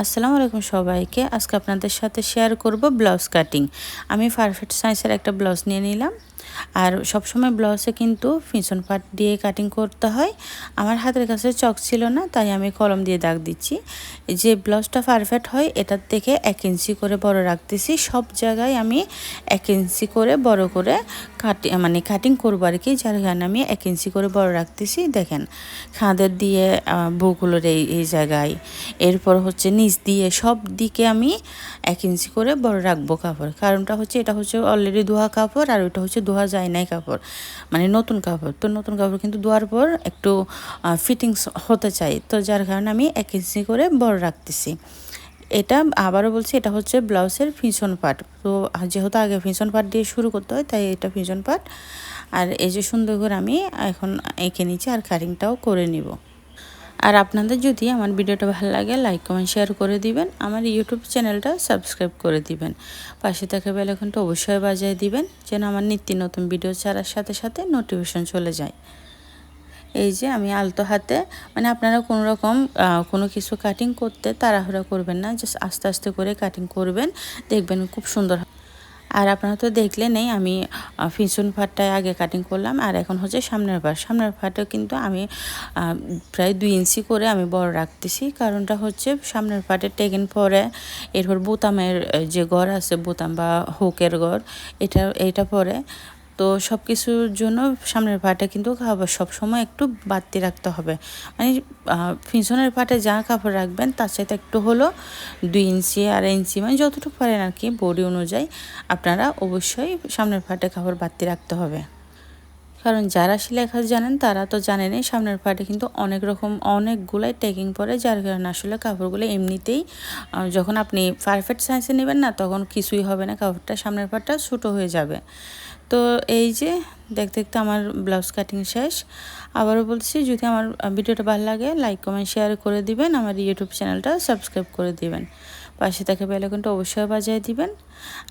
আসসালামু আলাইকুম সবাইকে। আজকে আপনাদের সাথে শেয়ার করব ব্লাউজ কাটিং। আমি পারফেক্ট সাইজের একটা ব্লাউজ নিয়ে নিলাম। আর সবসময় ব্লাউজে কিন্তু পিছন পাট দিয়ে কাটিং করতে হয়। আমার হাতের কাছে চক ছিল না, তাই আমি কলম দিয়ে দাগ দিচ্ছি। যে ব্লাউজটা পারফেক্ট হয় এটার থেকে 1 ইঞ্চি করে বড় রাখতেছি। সব জায়গায় আমি 1 ইঞ্চি করে বড় করে কাটিং করবো আর কি, যার কারণে আমি 1 ইঞ্চি করে বড় রাখতেছি। দেখেন খাঁদের দিয়ে বুকগুলোর এই জায়গায়, এরপর হচ্ছে নিচ দিয়ে সব দিকে আমি 1 ইঞ্চি করে বড় রাখবো কাপড়। কারণটা হচ্ছে এটা হচ্ছে অলরেডি ধোয়া কাপড়, আর ওইটা হচ্ছে ধোয়া যায় নাই কাপড়, মানে নতুন কাপড়। তো নতুন কাপড় কিন্তু ধোয়ার পর একটু ফিটিংস হতে চাই, তো যার কারণে আমি 1 ইঞ্চি করে বড় রাখতেছি। এটা আবারও বলছি, এটা হচ্ছে ব্লাউজের পিছন পাট। তো যেহেতু আগে পিছন পাট দিয়ে শুরু করতে হয়, তাই এটা পিছন পাট। আর এই যে সুন্দর করে আমি এখন এঁকে নিচ্ছি আর কাটিংটাও করে নিব। আর আপনাদের যদি আমার ভিডিওটা ভালো লাগে, লাইক কমেন্ট শেয়ার করে দিবেন। আমার ইউটিউব চ্যানেলটা সাবস্ক্রাইব করে দিবেন। পাশে থাকা বেল আইকনটা অবশ্যই বাজিয়ে দিবেন, যেন আমার নিত্য নতুন ভিডিও ছাড়ার সাথে সাথে নোটিফিকেশন চলে যায়। এই যে আমি আলতো হাতে, মানে আপনারা কোনো রকম কোনো কিছু কাটিং করতে তাড়াহুড়া করবেন না, জাস্ট আস্তে আস্তে করে কাটিং করবেন, দেখবেন খুব সুন্দর। আর আপনারা তো দেখলেনই আমি পিছন পাটটায় আগে কাটিং করলাম, আর এখন হচ্ছে সামনের পাটও কিন্তু আমি প্রায় 2 ইঞ্চি করে আমি বড় রাখতেছি। কারণটা হচ্ছে সামনের পাটে টেকেন পরে এরপর বোতামের যে ঘর আছে, বোতাম বা হুকের ঘর, এটা পরে। তো সব কিছুর জন্য সামনের পাটে কিন্তু কাপড় সবসময় একটু বাড়তি রাখতে হবে। মানে পিছনের পাটে যা কাপড় রাখবেন তার সাথে একটু হলো 2 ইঞ্চি 2.5 ইঞ্চি, মানে যতটুকু পারেন আর কি, বডি অনুযায়ী আপনারা অবশ্যই সামনের পাটে কাপড় বাড়তি রাখতে হবে। কারণ যারা সেলাই কাজ জানেন তারা তো জানেনই, সামনের পাটে কিন্তু অনেকগুলাই টেকিং পরে, যার কারণে আসলে কাপড়গুলো এমনিতেই যখন আপনি পারফেক্ট সাইজে নেবেন না, তখন কিছুই হবে না, কাপড়টা সামনের পাটটা ছোটো হয়ে যাবে। তো এই যে দেখতে দেখতে আমার ব্লাউজ কাটিং শেষ। আবারও বলছি, যদি আমার ভিডিওটা ভালো লাগে লাইক কমেন্ট শেয়ার করে দিবেন, আমার ইউটিউব চ্যানেলটা সাবস্ক্রাইব করে দিবেন, পাশে থাকা বেল আইকনটা অবশ্যই বাজিয়ে দিবেন।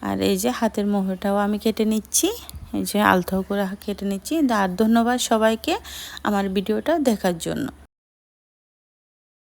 আর এই যে হাতের মোহরটাও আমি কেটে নিচ্ছি, এই যে আলতো করে কেটে নিচ্ছি। আর ধন্যবাদ সবাইকে আমার ভিডিওটা দেখার জন্য।